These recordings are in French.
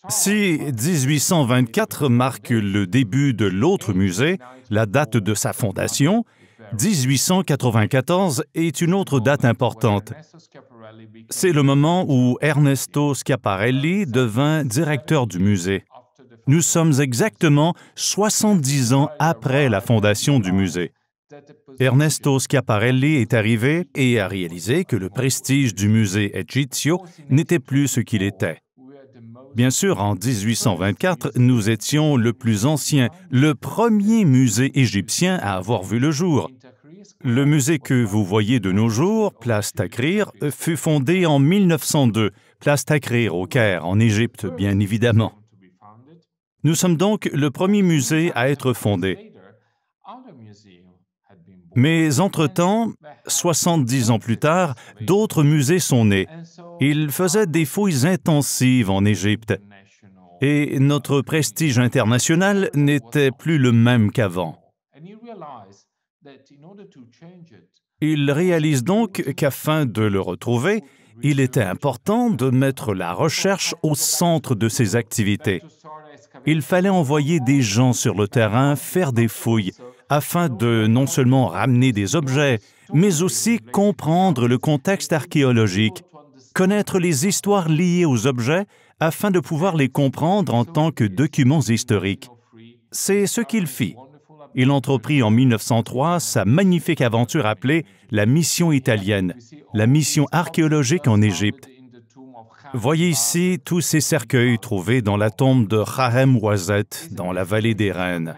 Si 1824 marque le début de l'autre musée, la date de sa fondation, 1894 est une autre date importante. C'est le moment où Ernesto Schiaparelli devint directeur du musée. Nous sommes exactement 70 ans après la fondation du musée. Ernesto Schiaparelli est arrivé et a réalisé que le prestige du musée Egizio n'était plus ce qu'il était. Bien sûr, en 1824, nous étions le plus ancien, le premier musée égyptien à avoir vu le jour. Le musée que vous voyez de nos jours, Place Takrir, fut fondé en 1902, Place Takrir au Caire, en Égypte, bien évidemment. Nous sommes donc le premier musée à être fondé. Mais entre-temps, 70 ans plus tard, d'autres musées sont nés. Ils faisaient des fouilles intensives en Égypte. Et notre prestige international n'était plus le même qu'avant. Il réalise donc qu'afin de le retrouver, il était important de mettre la recherche au centre de ses activités. Il fallait envoyer des gens sur le terrain faire des fouilles, afin de non seulement ramener des objets, mais aussi comprendre le contexte archéologique, connaître les histoires liées aux objets afin de pouvoir les comprendre en tant que documents historiques. C'est ce qu'il fit. Il entreprit en 1903 sa magnifique aventure appelée la Mission italienne, la mission archéologique en Égypte. Voyez ici tous ces cercueils trouvés dans la tombe de Kharem Ouazet, dans la vallée des Reines.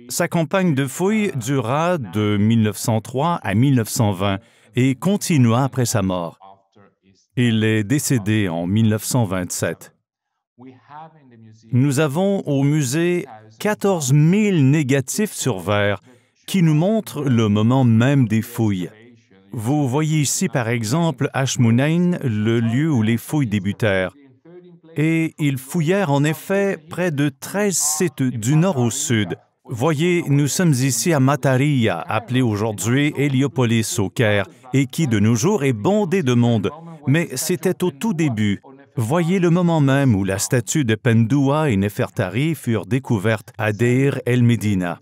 Sa campagne de fouilles dura de 1903 à 1920 et continua après sa mort. Il est décédé en 1927. Nous avons au musée 14 000 négatifs sur verre qui nous montrent le moment même des fouilles. Vous voyez ici par exemple Ashmounein, le lieu où les fouilles débutèrent. Et ils fouillèrent en effet près de 13 sites du nord au sud. Voyez, nous sommes ici à Mataria, appelé aujourd'hui Héliopolis au Caire, et qui de nos jours est bondé de monde. Mais c'était au tout début. Voyez le moment même où la statue de Pendoua et Nefertari furent découvertes à Deir el-Médina.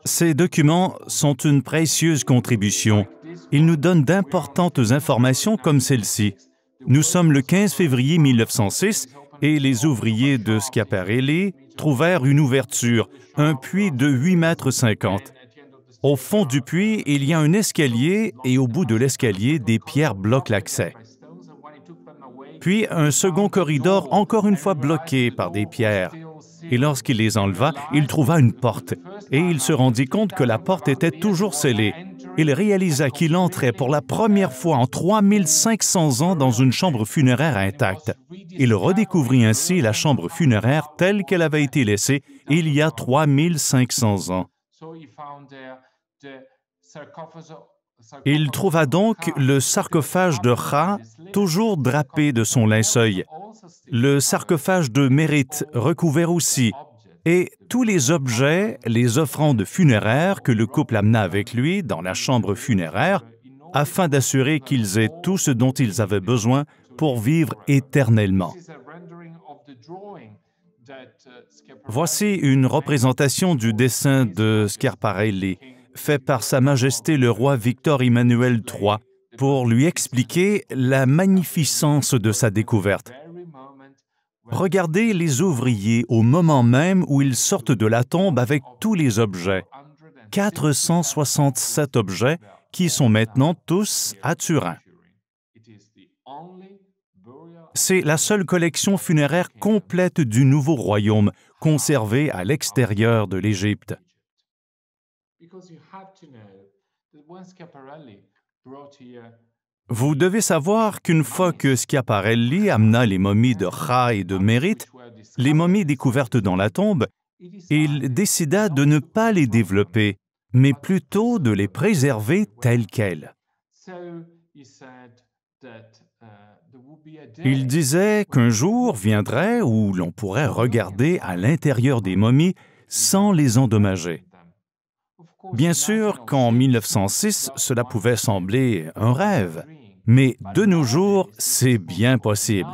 Ces documents sont une précieuse contribution. Ils nous donnent d'importantes informations comme celle-ci. Nous sommes le 15 février 1906 et les ouvriers de Schiaparelli trouvèrent une ouverture, un puits de 8,50 m. Au fond du puits, il y a un escalier et au bout de l'escalier, des pierres bloquent l'accès. Puis un second corridor encore une fois bloqué par des pierres. Et lorsqu'il les enleva, il trouva une porte et il se rendit compte que la porte était toujours scellée. Il réalisa qu'il entrait pour la première fois en 3500 ans dans une chambre funéraire intacte. Il redécouvrit ainsi la chambre funéraire telle qu'elle avait été laissée il y a 3500 ans. Il trouva donc le sarcophage de Ra toujours drapé de son linceul, le sarcophage de Mérite recouvert aussi, et tous les objets, les offrandes funéraires que le couple amena avec lui dans la chambre funéraire, afin d'assurer qu'ils aient tout ce dont ils avaient besoin pour vivre éternellement. Voici une représentation du dessin de Schiaparelli, fait par Sa Majesté le roi Victor Emmanuel III, pour lui expliquer la magnificence de sa découverte. Regardez les ouvriers au moment même où ils sortent de la tombe avec tous les objets. 467 objets qui sont maintenant tous à Turin. C'est la seule collection funéraire complète du Nouveau Royaume, conservée à l'extérieur de l'Égypte. Vous devez savoir qu'une fois que Schiaparelli amena les momies de Ra et de Mérite, les momies découvertes dans la tombe, il décida de ne pas les développer, mais plutôt de les préserver telles quelles. Il disait qu'un jour viendrait où l'on pourrait regarder à l'intérieur des momies sans les endommager. Bien sûr qu'en 1906, cela pouvait sembler un rêve, mais de nos jours, c'est bien possible.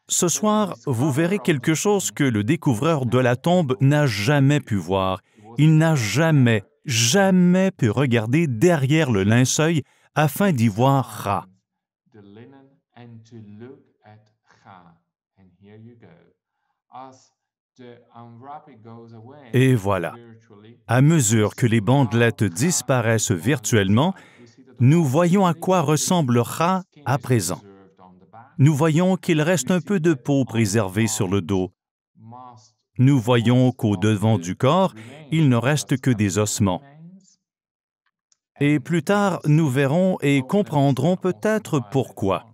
Ce soir, vous verrez quelque chose que le découvreur de la tombe n'a jamais pu voir. Il n'a jamais pu regarder derrière le linceul afin d'y voir Ra. Et voilà, à mesure que les bandelettes disparaissent virtuellement, nous voyons à quoi ressemble Ra à présent. Nous voyons qu'il reste un peu de peau préservée sur le dos. Nous voyons qu'au devant du corps, il ne reste que des ossements. Et plus tard, nous verrons et comprendrons peut-être pourquoi.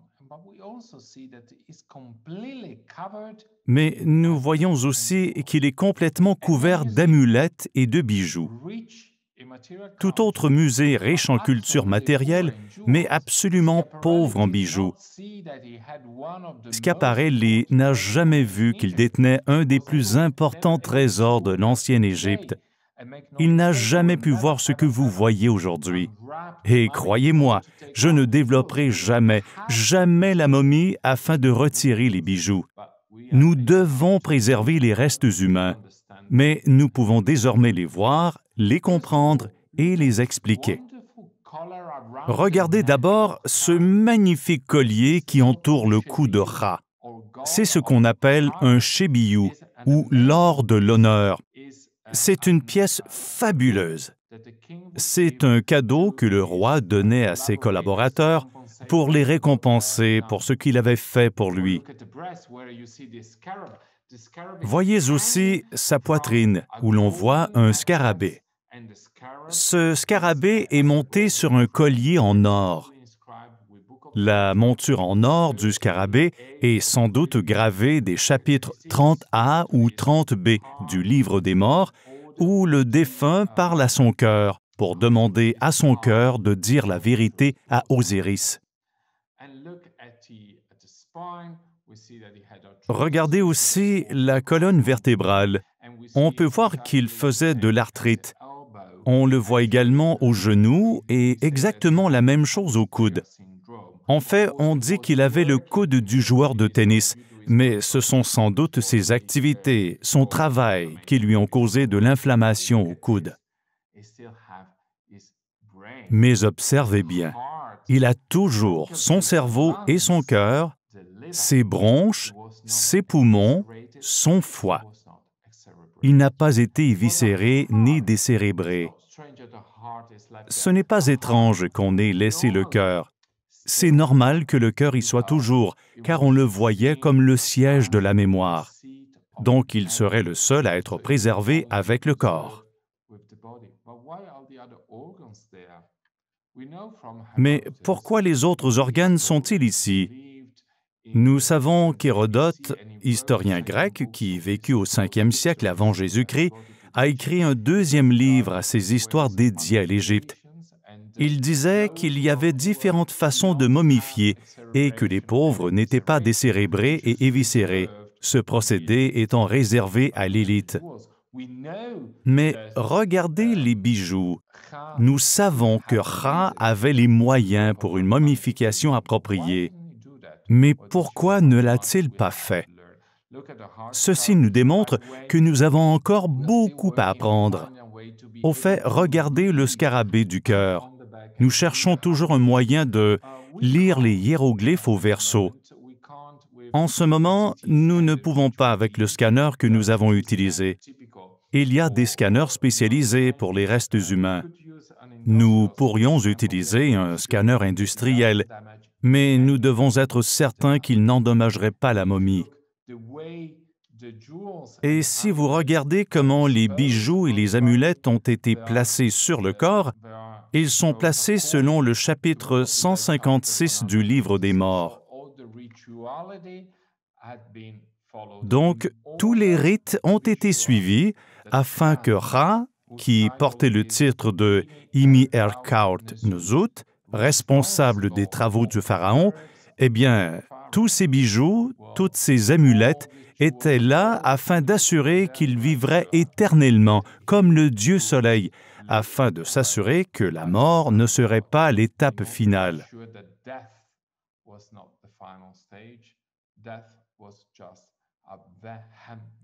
Mais nous voyons aussi qu'il est complètement couvert d'amulettes et de bijoux. Tout autre musée riche en culture matérielle, mais absolument pauvre en bijoux. Schiaparelli n'a jamais vu qu'il détenait un des plus importants trésors de l'ancienne Égypte. Il n'a jamais pu voir ce que vous voyez aujourd'hui. Et croyez-moi, je ne développerai jamais la momie afin de retirer les bijoux. Nous devons préserver les restes humains, mais nous pouvons désormais les voir, les comprendre et les expliquer. Regardez d'abord ce magnifique collier qui entoure le cou de Ra. C'est ce qu'on appelle un chébiyou, ou l'or de l'honneur. C'est une pièce fabuleuse. C'est un cadeau que le roi donnait à ses collaborateurs pour les récompenser pour ce qu'il avait fait pour lui. Voyez aussi sa poitrine, où l'on voit un scarabée. Ce scarabée est monté sur un collier en or. La monture en or du scarabée est sans doute gravée des chapitres 30A ou 30B du Livre des Morts, où le défunt parle à son cœur pour demander à son cœur de dire la vérité à Osiris. Regardez aussi la colonne vertébrale. On peut voir qu'il faisait de l'arthrite. On le voit également au genou et exactement la même chose au coude. En fait, on dit qu'il avait le coude du joueur de tennis, mais ce sont sans doute ses activités, son travail qui lui ont causé de l'inflammation au coude. Mais observez bien, il a toujours son cerveau et son cœur, ses bronches, ses poumons, son foie. Il n'a pas été éviscéré ni décérébré. Ce n'est pas étrange qu'on ait laissé le cœur. C'est normal que le cœur y soit toujours, car on le voyait comme le siège de la mémoire. Donc il serait le seul à être préservé avec le corps. Mais pourquoi les autres organes sont-ils ici? Nous savons qu'Hérodote, historien grec qui vécut au 5e siècle avant Jésus-Christ, a écrit un deuxième livre à ses histoires dédiées à l'Égypte. Il disait qu'il y avait différentes façons de momifier et que les pauvres n'étaient pas décérébrés et éviscérés, ce procédé étant réservé à l'élite. Mais regardez les bijoux. Nous savons que Ra avait les moyens pour une momification appropriée. Mais pourquoi ne l'a-t-il pas fait? Ceci nous démontre que nous avons encore beaucoup à apprendre. Au fait, regardez le scarabée du cœur. Nous cherchons toujours un moyen de lire les hiéroglyphes au verso. En ce moment, nous ne pouvons pas avec le scanner que nous avons utilisé. Il y a des scanners spécialisés pour les restes humains. Nous pourrions utiliser un scanner industriel, mais nous devons être certains qu'il n'endommagerait pas la momie. Et si vous regardez comment les bijoux et les amulettes ont été placés sur le corps, ils sont placés selon le chapitre 156 du Livre des Morts. Donc, tous les rites ont été suivis afin que Ra, qui portait le titre de Imi-Erkaut Nuzut, responsable des travaux du Pharaon, eh bien, Tous ces bijoux, toutes ces amulettes étaient là afin d'assurer qu'il vivrait éternellement, comme le Dieu Soleil, afin de s'assurer que la mort ne serait pas l'étape finale.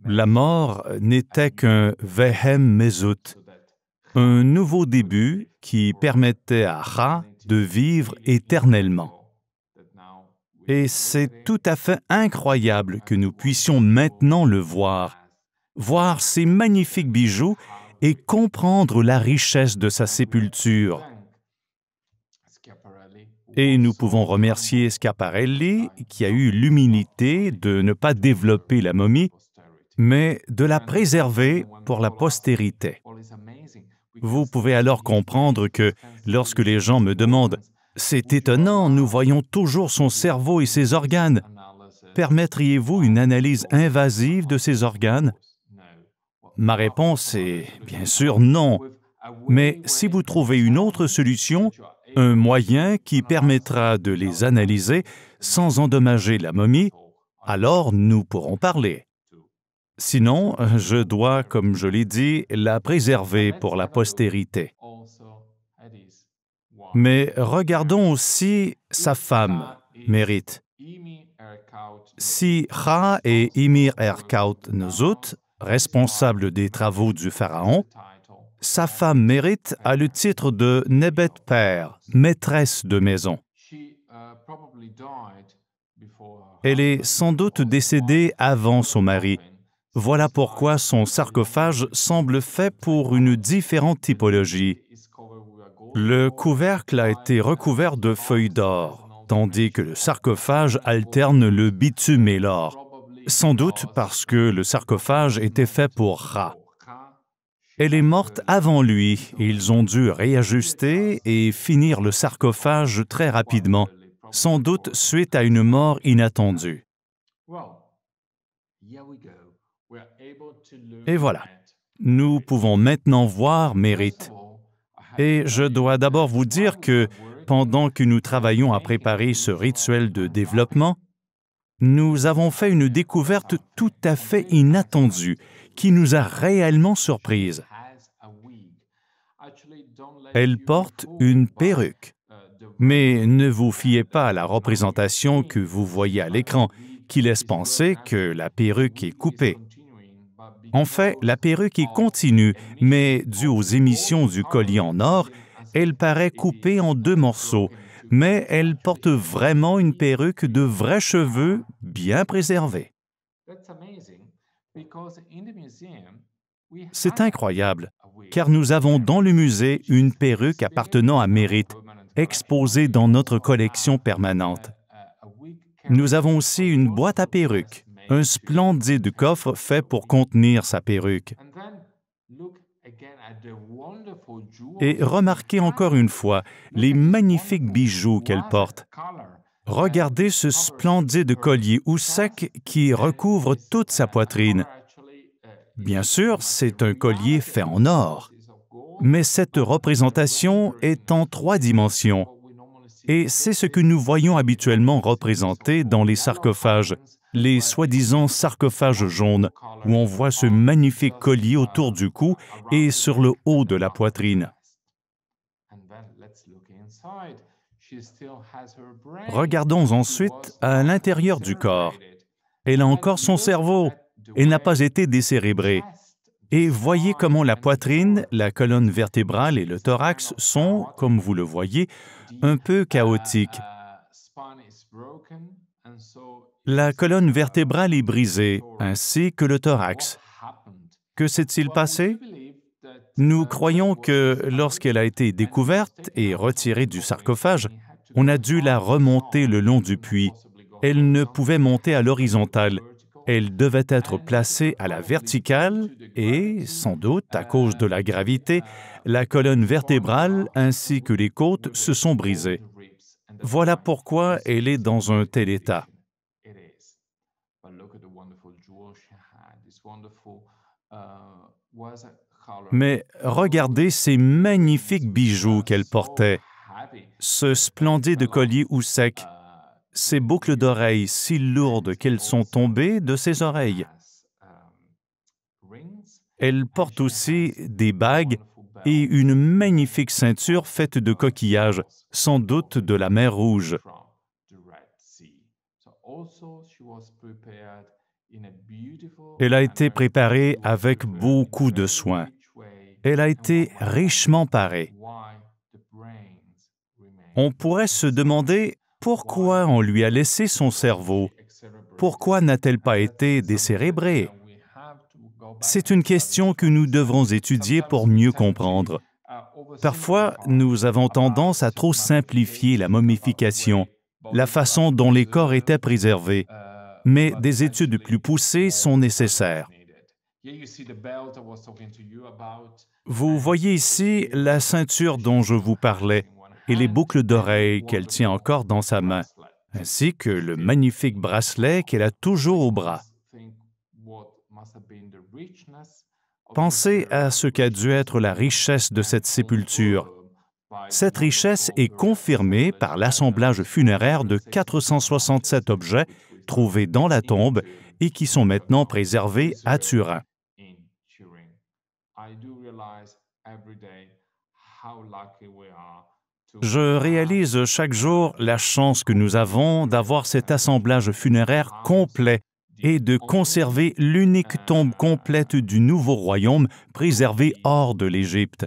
La mort n'était qu'un Vehem Mezut, un nouveau début qui permettait à Ra de vivre éternellement. Et c'est tout à fait incroyable que nous puissions maintenant le voir ces magnifiques bijoux et comprendre la richesse de sa sépulture. Et nous pouvons remercier Schiaparelli qui a eu l'humilité de ne pas développer la momie, mais de la préserver pour la postérité. Vous pouvez alors comprendre que lorsque les gens me demandent « C'est étonnant, nous voyons toujours son cerveau et ses organes. Permettriez-vous une analyse invasive de ces organes ?» Ma réponse est bien sûr non. Mais si vous trouvez une autre solution, un moyen qui permettra de les analyser sans endommager la momie, alors nous pourrons parler. Sinon, je dois, comme je l'ai dit, la préserver pour la postérité. Mais regardons aussi sa femme, Mérit. Si Ra et Ymir Erkaut Nuzut, responsables des travaux du pharaon, sa femme Mérit a le titre de Nebet Père, maîtresse de maison. Elle est sans doute décédée avant son mari. Voilà pourquoi son sarcophage semble fait pour une différente typologie. Le couvercle a été recouvert de feuilles d'or, tandis que le sarcophage alterne le bitume et l'or, sans doute parce que le sarcophage était fait pour Ra. Elle est morte avant lui, et ils ont dû réajuster et finir le sarcophage très rapidement, sans doute suite à une mort inattendue. Et voilà, nous pouvons maintenant voir Mérit. Et je dois d'abord vous dire que, pendant que nous travaillons à préparer ce rituel de développement, nous avons fait une découverte tout à fait inattendue qui nous a réellement surprises. Elle porte une perruque. Mais ne vous fiez pas à la représentation que vous voyez à l'écran, qui laisse penser que la perruque est coupée. En fait, la perruque est continue, mais due aux émissions du collier en or, elle paraît coupée en deux morceaux, mais elle porte vraiment une perruque de vrais cheveux bien préservés. C'est incroyable, car nous avons dans le musée une perruque appartenant à Mérit, exposée dans notre collection permanente. Nous avons aussi une boîte à perruques, un splendide coffre fait pour contenir sa perruque. Et remarquez encore une fois les magnifiques bijoux qu'elle porte. Regardez ce splendide collier houssek qui recouvre toute sa poitrine. Bien sûr, c'est un collier fait en or, mais cette représentation est en 3 dimensions. Et c'est ce que nous voyons habituellement représenté dans les sarcophages, les soi-disant sarcophages jaunes, où on voit ce magnifique collier autour du cou et sur le haut de la poitrine. Regardons ensuite à l'intérieur du corps. Elle a encore son cerveau. Elle n'a pas été décérébrée. Et voyez comment la poitrine, la colonne vertébrale et le thorax sont, comme vous le voyez, un peu chaotiques. La colonne vertébrale est brisée, ainsi que le thorax. Que s'est-il passé? Nous croyons que lorsqu'elle a été découverte et retirée du sarcophage, on a dû la remonter le long du puits. Elle ne pouvait monter à l'horizontale. Elle devait être placée à la verticale et, sans doute à cause de la gravité, la colonne vertébrale ainsi que les côtes se sont brisées. Voilà pourquoi elle est dans un tel état. Mais regardez ces magnifiques bijoux qu'elle portait. Ce splendide collier houssek, ses boucles d'oreilles si lourdes qu'elles sont tombées de ses oreilles. Elle porte aussi des bagues et une magnifique ceinture faite de coquillages, sans doute de la mer Rouge. Elle a été préparée avec beaucoup de soin. Elle a été richement parée. On pourrait se demander pourquoi on lui a laissé son cerveau. Pourquoi n'a-t-elle pas été décérébrée? C'est une question que nous devrons étudier pour mieux comprendre. Parfois, nous avons tendance à trop simplifier la momification, la façon dont les corps étaient préservés, mais des études plus poussées sont nécessaires. Vous voyez ici la ceinture dont je vous parlais et les boucles d'oreilles qu'elle tient encore dans sa main, ainsi que le magnifique bracelet qu'elle a toujours au bras. Pensez à ce qu'a dû être la richesse de cette sépulture. Cette richesse est confirmée par l'assemblage funéraire de 467 objets trouvés dans la tombe et qui sont maintenant préservés à Turin. Je réalise chaque jour la chance que nous avons d'avoir cet assemblage funéraire complet et de conserver l'unique tombe complète du nouveau royaume préservée hors de l'Égypte.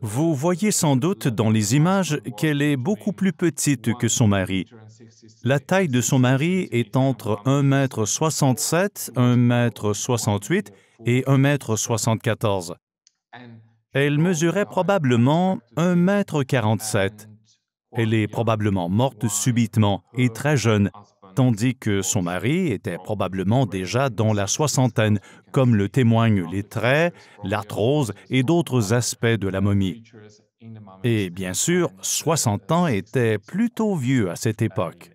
Vous voyez sans doute dans les images qu'elle est beaucoup plus petite que son mari. La taille de son mari est entre 1,67 m, 1,68 m et 1,74 m. Elle mesurait probablement 1,47 m. Elle est probablement morte subitement et très jeune, tandis que son mari était probablement déjà dans la soixantaine, comme le témoignent les traits, l'arthrose et d'autres aspects de la momie. Et bien sûr, 60 ans était plutôt vieux à cette époque.